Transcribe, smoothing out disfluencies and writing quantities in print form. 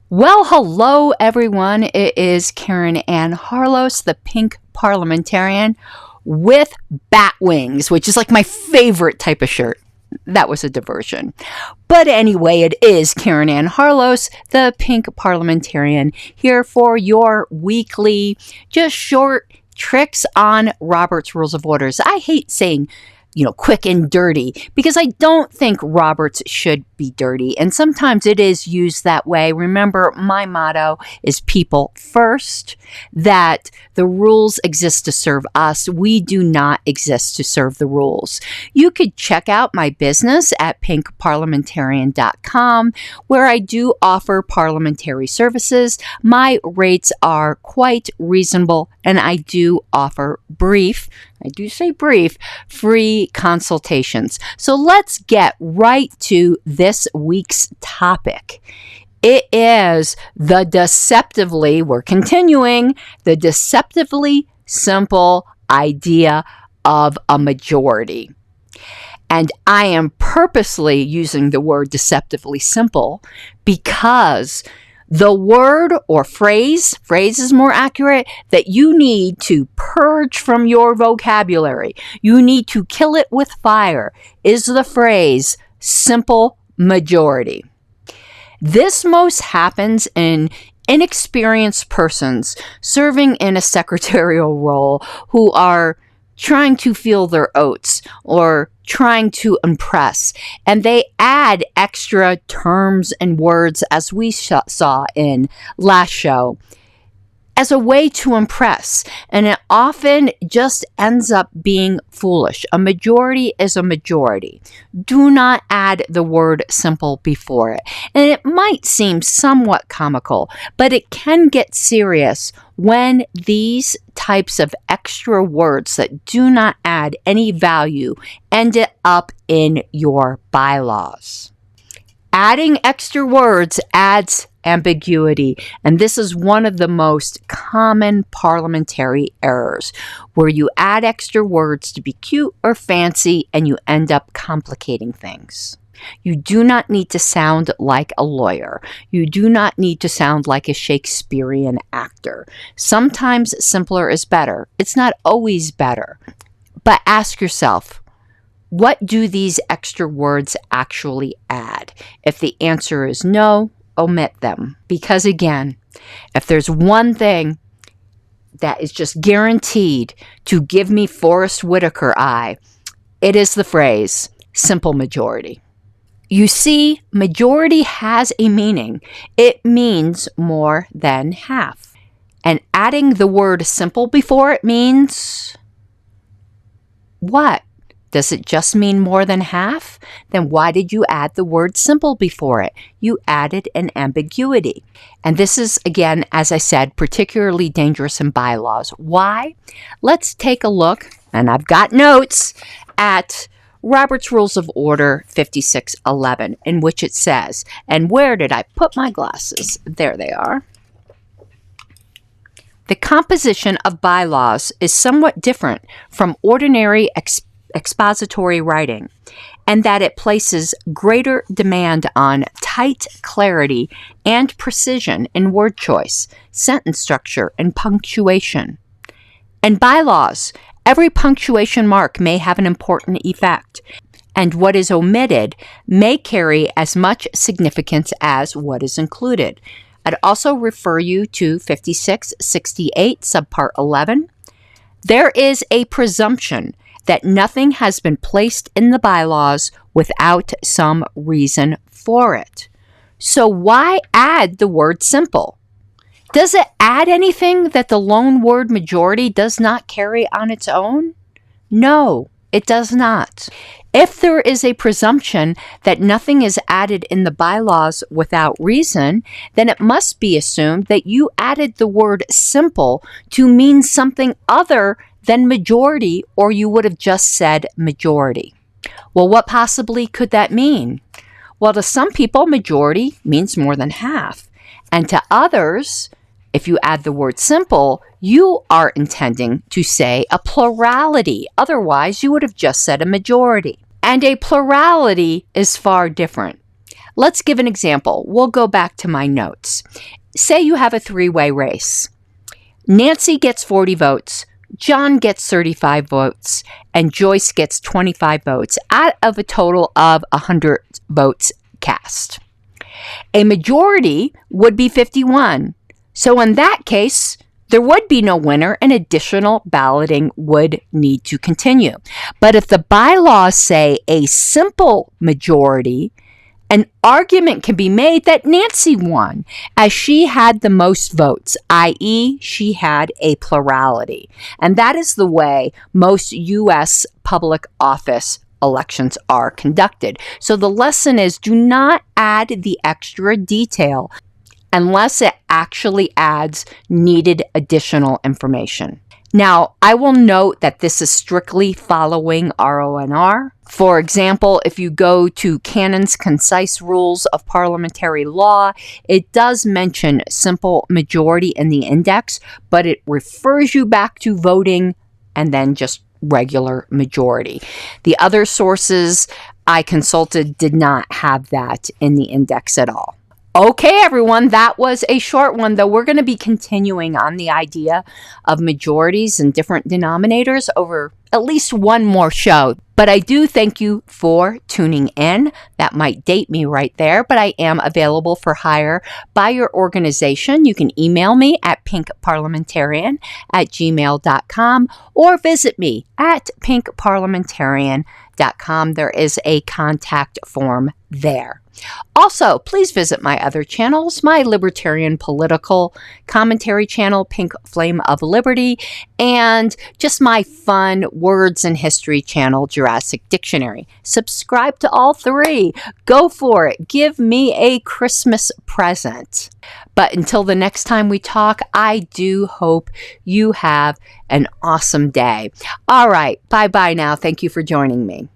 Well, hello everyone. It is Karen Ann Harlos, the Pink Parliamentarian, with bat wings, which is like my favorite type of shirt. That was a diversion. But anyway, it is Karen Ann Harlos, the Pink Parliamentarian, here for your weekly, just short tricks on Robert's Rules of Orders. I hate saying quick and dirty, because I don't think Roberts should be dirty. And sometimes it is used that way. Remember, my motto is people first, that the rules exist to serve us. We do not exist to serve the rules. You could check out my business at pinkparliamentarian.com, where I do offer parliamentary services. My rates are quite reasonable, and I do offer brief free consultations. So let's get right to this week's topic. It is the deceptively simple idea of a majority. And I am purposely using the word deceptively simple because the word or phrase is more accurate, that you need to purge from your vocabulary, you need to kill it with fire, is the phrase simple majority. This most happens in inexperienced persons serving in a secretarial role who are trying to feel their oats or trying to impress. And they add extra terms and words, as we saw in last show, as a way to impress. And it often just ends up being foolish. A majority is a majority. Do not add the word simple before it. And it might seem somewhat comical, but it can get serious when these types of extra words that do not add any value end up in your bylaws. Adding extra words adds ambiguity, and this is one of the most common parliamentary errors, where you add extra words to be cute or fancy and you end up complicating things. You do not need to sound like a lawyer. You do not need to sound like a Shakespearean actor. Sometimes simpler is better. It's not always better. But ask yourself, what do these extra words actually add? If the answer is no, omit them. Because again, if there's one thing that is just guaranteed to give me Forrest Whitaker eye, it is the phrase simple majority. You see, majority has a meaning. It means more than half. And adding the word simple before it means what? Does it just mean more than half? Then why did you add the word simple before it? You added an ambiguity. And this is, again, as I said, particularly dangerous in bylaws. Why? Let's take a look, and I've got notes, at Robert's Rules of Order 5611, in which it says, and where did I put my glasses? There they are. The composition of bylaws is somewhat different from ordinary expository writing, and that it places greater demand on tight clarity and precision in word choice, sentence structure, and punctuation. In bylaws, every punctuation mark may have an important effect, and what is omitted may carry as much significance as what is included. I'd also refer you to 5668, subpart 11. There is a presumption that nothing has been placed in the bylaws without some reason for it. So why add the word simple? Does it add anything that the lone word majority does not carry on its own? No, it does not. If there is a presumption that nothing is added in the bylaws without reason, then it must be assumed that you added the word simple to mean something other than majority, or you would have just said majority. Well, what possibly could that mean? Well, to some people, majority means more than half. And to others, if you add the word simple, you are intending to say a plurality. Otherwise, you would have just said a majority. And a plurality is far different. Let's give an example. We'll go back to my notes. Say you have a three-way race. Nancy gets 40 votes, John gets 35 votes, and Joyce gets 25 votes out of a total of 100 votes cast. A majority would be 51. So in that case, there would be no winner and additional balloting would need to continue. But if the bylaws say a simple majority, an argument can be made that Nancy won as she had the most votes, i.e., she had a plurality. And that is the way most U.S. public office elections are conducted. So the lesson is, do not add the extra detail unless it actually adds needed additional information. Now, I will note that this is strictly following RONR. For example, if you go to Cannon's Concise Rules of Parliamentary Law, it does mention simple majority in the index, but it refers you back to voting and then just regular majority. The other sources I consulted did not have that in the index at all. Okay, everyone, that was a short one, though we're going to be continuing on the idea of majorities and different denominators over at least one more show. But I do thank you for tuning in. That might date me right there, but I am available for hire by your organization. You can email me at pinkparliamentarian@gmail.com or visit me at pinkparliamentarian.com. There is a contact form there. Also, please visit my other channels, my libertarian political commentary channel, Pink Flame of Liberty, and just my fun words and history channel, Jurassic Dictionary. Subscribe to all three. Go for it. Give me a Christmas present. But until the next time we talk, I do hope you have an awesome day. All right. Bye-bye now. Thank you for joining me.